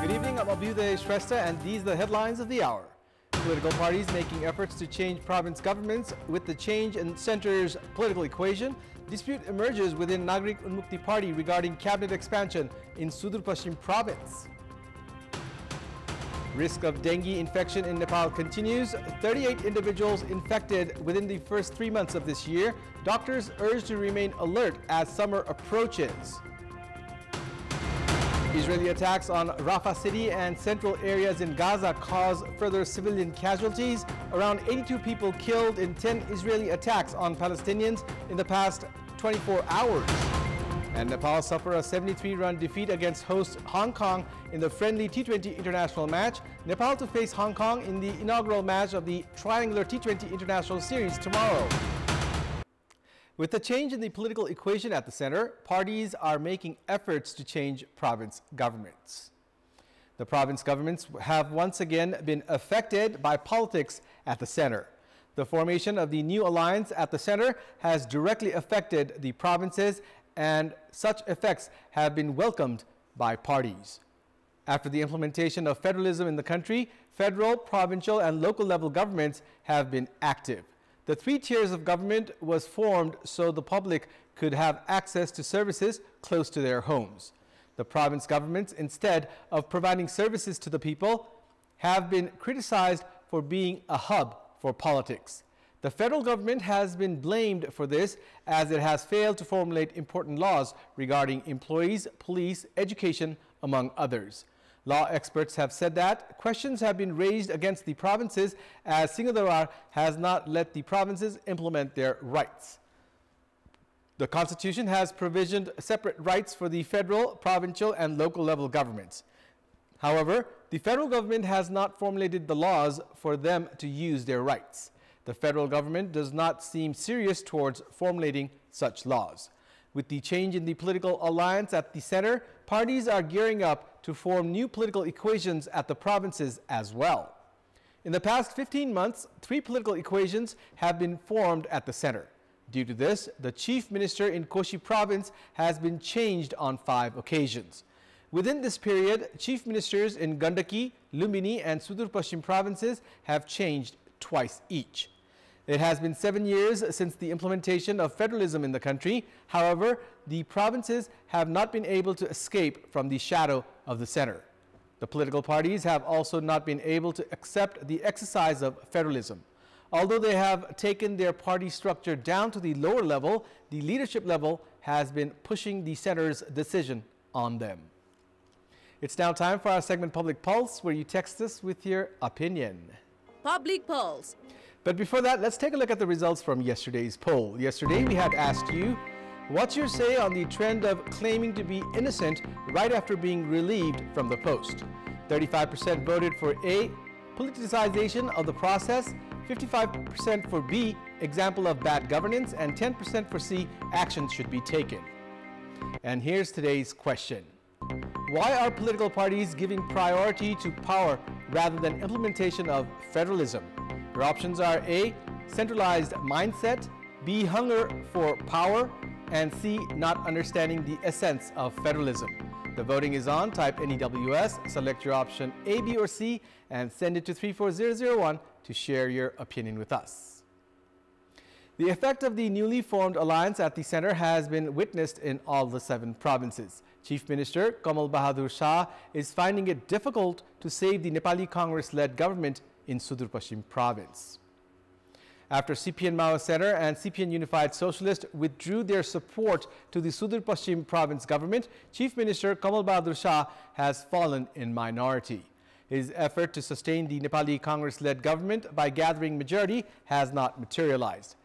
Good evening, I'm Abhyuday Shrestha, and these are the headlines of the hour. Political parties making efforts to change province governments. With the change in centre's political equation, dispute emerges within Nagarik Unmukti Party regarding cabinet expansion in Sudur Paschim province. Risk of dengue infection in Nepal continues. 38 individuals infected within the first 3 months of this year. Doctors urged to remain alert as summer approaches. Israeli attacks on Rafah city and central areas in Gaza cause further civilian casualties. Around 82 people killed in 10 Israeli attacks on Palestinians in the past 24 hours. And Nepal suffer a 73-run defeat against host Hong Kong in the friendly T20 international match. Nepal to face Hong Kong in the inaugural match of the Triangular T20 International Series tomorrow. With the change in the political equation at the center, parties are making efforts to change province governments. The province governments have once again been affected by politics at the center. The formation of the new alliance at the center has directly affected the provinces, and such effects have been welcomed by parties. After the implementation of federalism in the country, federal, provincial, and local level governments have been active. The 3 tiers of government was formed so the public could have access to services close to their homes. The province governments, instead of providing services to the people, have been criticized for being a hub for politics. The federal government has been blamed for this, as it has failed to formulate important laws regarding employees, police, education, among others. Law experts have said that questions have been raised against the provinces, as Singhadwarar has not let the provinces implement their rights. The Constitution has provisioned separate rights for the federal, provincial, and local level governments. However, the federal government has not formulated the laws for them to use their rights. The federal government does not seem serious towards formulating such laws. With the change in the political alliance at the center, parties are gearing up to form new political equations at the provinces as well. In the past 15 months, 3 political equations have been formed at the center. Due to this, the chief minister in Koshi province has been changed on 5 occasions. Within this period, chief ministers in Gandaki, Lumbini, and Sudur Paschim provinces have changed twice each. It has been 7 years since the implementation of federalism in the country. However, the provinces have not been able to escape from the shadow of the center. The political parties have also not been able to accept the exercise of federalism. Although they have taken their party structure down to the lower level, the leadership level has been pushing the center's decision on them. It's now time for our segment Public Pulse, where you text us with your opinion. Public Pulse. But before that, let's take a look at the results from yesterday's poll. Yesterday, we had asked you, what's your say on the trend of claiming to be innocent right after being relieved from the post? 35% voted for A, politicization of the process, 55% for B, example of bad governance, and 10% for C, action should be taken. And here's today's question. Why are political parties giving priority to power rather than implementation of federalism? Your options are A, centralized mindset, B, hunger for power, and C, not understanding the essence of federalism. The voting is on. Type NEWS, select your option A, B, or C, and send it to 34001 to share your opinion with us. The effect of the newly formed alliance at the center has been witnessed in all the 7 provinces. Chief Minister Kamal Bahadur Shah is finding it difficult to save the Nepali Congress-led government in Sudur Paschim province. After CPN Mao Center and CPN Unified Socialist withdrew their support to the Sudur Paschim province government, Chief Minister Kamal Bahadur Shah has fallen in minority. His effort to sustain the Nepali Congress-led government by gathering majority has not materialized.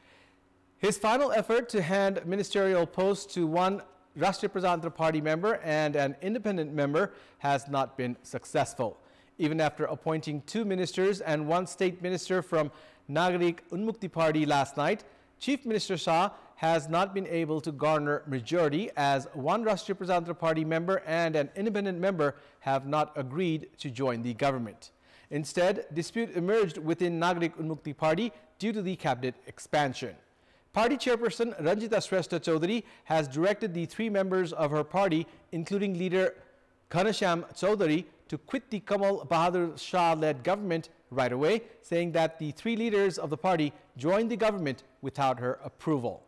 His final effort to hand ministerial posts to one Rashtriya Prajantra Party member and an independent member has not been successful. Even after appointing 2 ministers and 1 state minister from Nagarik Unmukti Party last night, Chief Minister Shah has not been able to garner majority, as 1 Rashtriya Prajantra Party member and an independent member have not agreed to join the government. Instead, dispute emerged within Nagarik Unmukti Party due to the cabinet expansion. Party chairperson Ranjita Shrestha Chaudhary has directed the 3 members of her party, including leader Ghanashyam Chaudhary, to quit the Kamal Bahadur Shah-led government right away, saying that the three leaders of the party joined the government without her approval.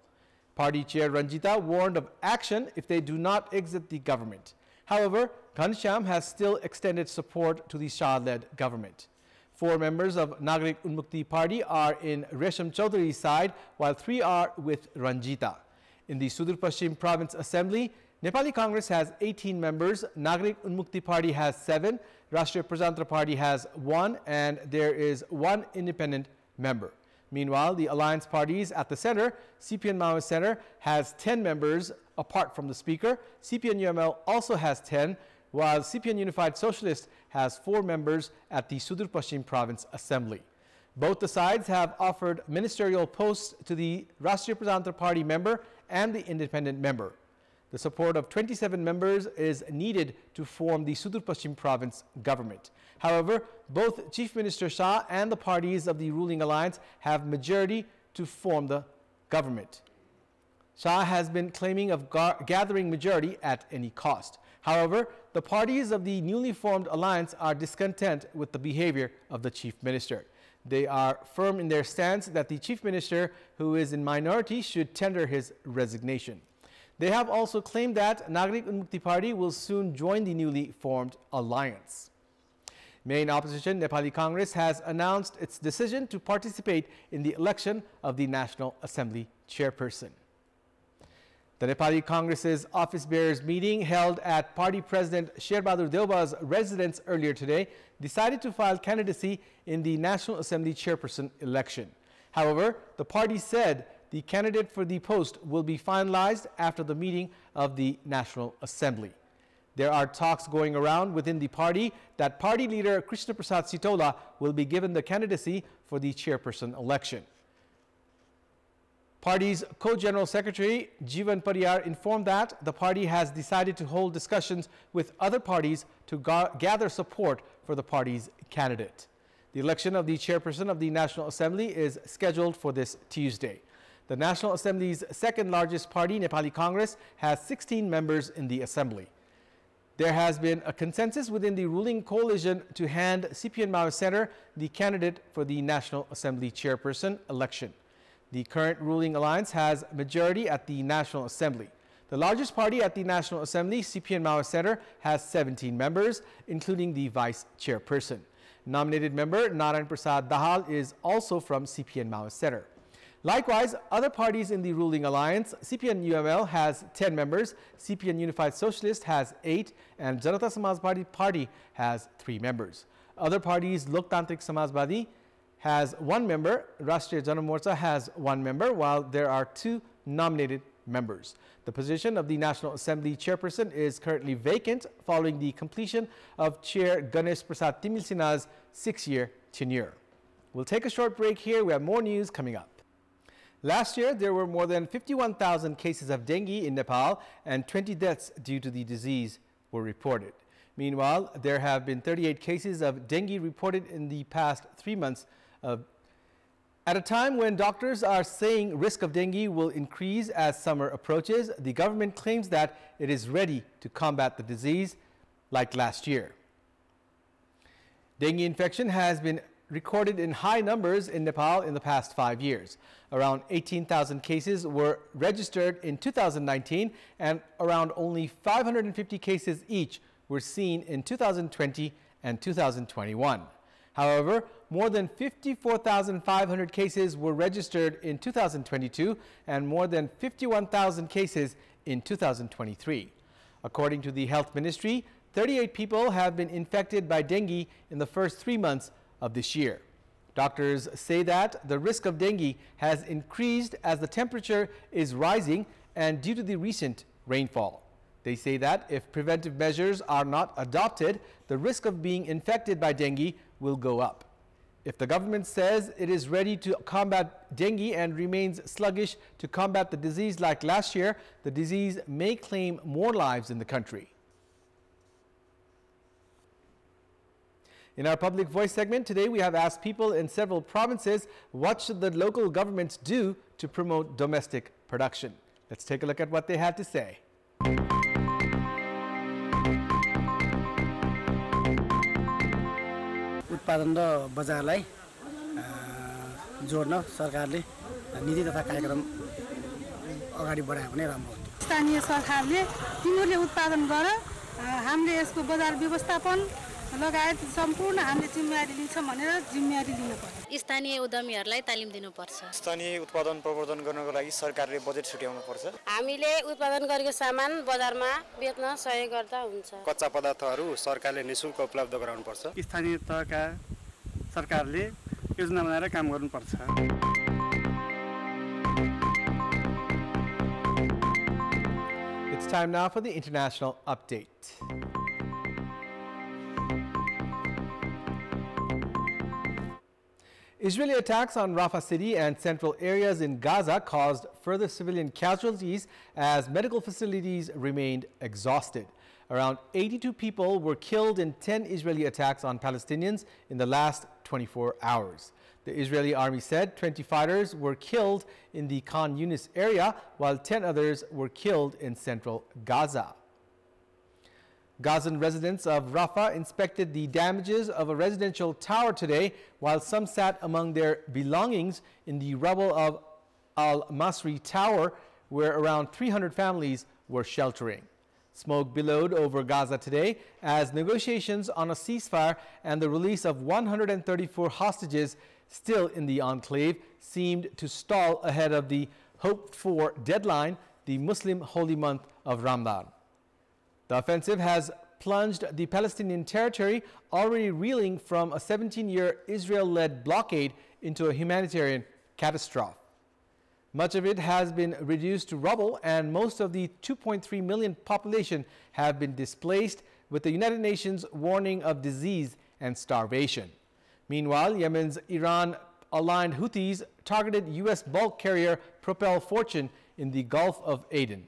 Party chair Ranjita warned of action if they do not exit the government. However, Ghanshyam has still extended support to the Shah-led government. 4 members of Nagarik Unmukti Party are in Resham Chaudhary's side, while 3 are with Ranjita. In the Sudur Pashchim Province Assembly, Nepali Congress has 18 members, Nagarik Unmukti Party has 7, Rashtriya Prajantra Party has 1, and there is 1 independent member. Meanwhile, the alliance parties at the center, CPN Maoist Center, has 10 members apart from the Speaker. CPN UML also has 10, while CPN Unified Socialist has 4 members at the Sudur Pashchim Province Assembly. Both the sides have offered ministerial posts to the Rashtriya Prajantra Party member and the independent member. The support of 27 members is needed to form the Sudur Pashchim Province government. However, both Chief Minister Shah and the parties of the ruling alliance have majority to form the government. Shah has been claiming of gathering majority at any cost. However, the parties of the newly formed alliance are discontent with the behavior of the Chief Minister. They are firm in their stance that the Chief Minister, who is in minority, should tender his resignation. They have also claimed that Nagarik Unmukti Party will soon join the newly formed alliance. Main opposition Nepali Congress has announced its decision to participate in the election of the National Assembly chairperson. The Nepali Congress's office bearers meeting held at Party President Sherbahadur Deuba's residence earlier today decided to file candidacy in the National Assembly chairperson election. However, the party said the candidate for the post will be finalized after the meeting of the National Assembly. There are talks going around within the party that party leader Krishna Prasad Sitola will be given the candidacy for the chairperson election. Party's co-general secretary Jivan Pariyar informed that the party has decided to hold discussions with other parties to gather support for the party's candidate. The election of the chairperson of the National Assembly is scheduled for this Tuesday. The National Assembly's second largest party, Nepali Congress, has 16 members in the Assembly. There has been a consensus within the ruling coalition to hand CPN Maoist Center the candidate for the National Assembly chairperson election. The current ruling alliance has majority at the National Assembly. The largest party at the National Assembly, CPN Maoist Center, has 17 members, including the vice chairperson. Nominated member Narayan Prasad Dahal is also from CPN Maoist Center. Likewise, other parties in the ruling alliance, CPN UML has 10 members, CPN Unified Socialist has 8, and Janata Samajwadi Party has 3 members. Other parties, Loktantrik Samajwadi has 1 member, Rashtriya Jana Morcha has 1 member, while there are 2 nominated members. The position of the National Assembly chairperson is currently vacant following the completion of Chair Ganesh Prasad Timilsina's 6-year tenure. We'll take a short break here. We have more news coming up. Last year, there were more than 51,000 cases of dengue in Nepal, and 20 deaths due to the disease were reported. Meanwhile, there have been 38 cases of dengue reported in the past 3 months. At a time when doctors are saying risk of dengue will increase as summer approaches, the government claims that it is ready to combat the disease like last year. Dengue infection has been recorded in high numbers in Nepal in the past 5 years. Around 18,000 cases were registered in 2019, and around only 550 cases each were seen in 2020 and 2021. However, more than 54,500 cases were registered in 2022 and more than 51,000 cases in 2023. According to the Health Ministry, 38 people have been infected by dengue in the first 3 months of this year. Doctors say that the risk of dengue has increased as the temperature is rising and due to the recent rainfall. They say that if preventive measures are not adopted, the risk of being infected by dengue will go up. If the government says it is ready to combat dengue and remains sluggish to combat the disease like last year, the disease may claim more lives in the country. In our Public Voice segment today, we have asked people in several provinces what should the local governments do to promote domestic production. Let's take a look at what they had to say. उत्पादन र बजारलाई जोड्न सरकारले नीति तथा कार्यक्रम अगाडि बढायो भने राम्रो हुन्छ। स्थानीय सरकारले तिनीहरूले उत्पादन गर हामीले यसको बजार व्यवस्थापन लगायत सम्पूर्ण हामीले जिम्मेवारी लिन्छौँ भनेर जिम्मेवारी लिनुपर्छ। स्थानीय उद्यमीहरूलाई तालिम दिनुपर्छ। स्थानीय उत्पादन प्रवर्धन गर्नको लागि सरकारले बजेट छुट्याउनु पर्छ। हामीले उत्पादन गरेको सामान बजारमा बेच्न सहयोग गर्दा हुन्छ। कच्चा पदार्थहरू सरकारले निशुल्क उपलब्ध गराउनुपर्छ। स्थानीय तहका सरकारले योजना बनाएर काम गर्नुपर्छ। It's time now for the international update. Israeli attacks on Rafah city and central areas in Gaza caused further civilian casualties as medical facilities remained exhausted. Around 82 people were killed in 10 Israeli attacks on Palestinians in the last 24 hours. The Israeli army said 20 fighters were killed in the Khan Yunis area, while 10 others were killed in central Gaza. Gazan residents of Rafah inspected the damages of a residential tower today, while some sat among their belongings in the rubble of Al-Masri Tower, where around 300 families were sheltering. Smoke billowed over Gaza today as negotiations on a ceasefire and the release of 134 hostages still in the enclave seemed to stall ahead of the hoped-for deadline, the Muslim holy month of Ramadan. The offensive has plunged the Palestinian territory, already reeling from a 17-year Israel-led blockade, into a humanitarian catastrophe. Much of it has been reduced to rubble, and most of the 2.3 million population have been displaced, with the United Nations warning of disease and starvation. Meanwhile, Yemen's Iran-aligned Houthis targeted U.S. bulk carrier Propel Fortune in the Gulf of Aden.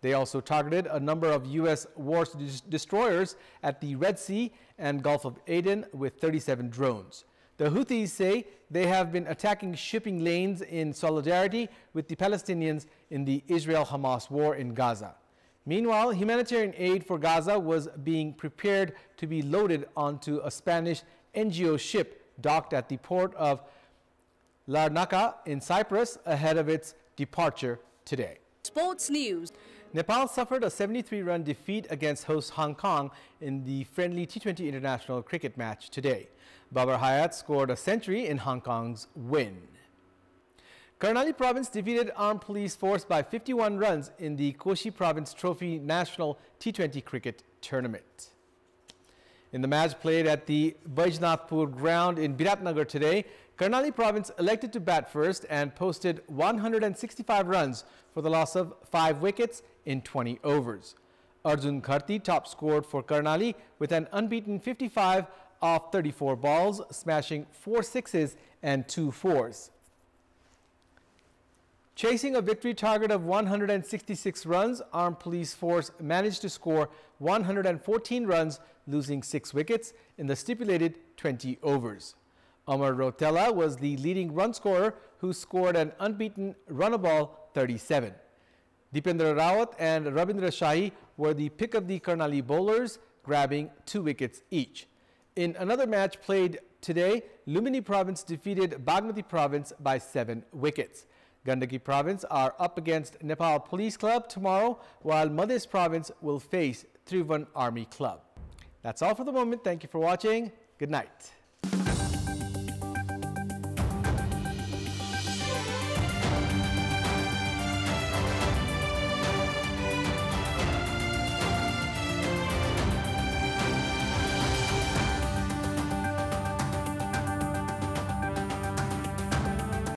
They also targeted a number of U.S. war destroyers at the Red Sea and Gulf of Aden with 37 drones. The Houthis say they have been attacking shipping lanes in solidarity with the Palestinians in the Israel-Hamas war in Gaza. Meanwhile, humanitarian aid for Gaza was being prepared to be loaded onto a Spanish NGO ship docked at the port of Larnaca in Cyprus ahead of its departure today. Sports news. Nepal suffered a 73-run defeat against host Hong Kong in the friendly T20 international cricket match today. Babar Hayat scored a century in Hong Kong's win. Karnali province defeated armed police force by 51 runs in the Koshi Province Trophy National T20 cricket tournament. In the match played at the Baijnathpur ground in Biratnagar today, Karnali province elected to bat first and posted 165 runs for the loss of 5 wickets in 20 overs. Arjun Kharti top scored for Karnali with an unbeaten 55 off 34 balls, smashing 4 sixes and 2 fours. Chasing a victory target of 166 runs, armed police force managed to score 114 runs, losing 6 wickets in the stipulated 20 overs. Amar Rotella was the leading run scorer, who scored an unbeaten run-a-ball 37. Dipendra Rawat and Ravindra Shahi were the pick of the Karnali bowlers, grabbing 2 wickets each. In another match played today, Lumini province defeated Bagmati province by 7 wickets. Gandaki province are up against Nepal Police Club tomorrow, while Madhya province will face Tribhuvan Army Club. That's all for the moment. Thank you for watching. Good night.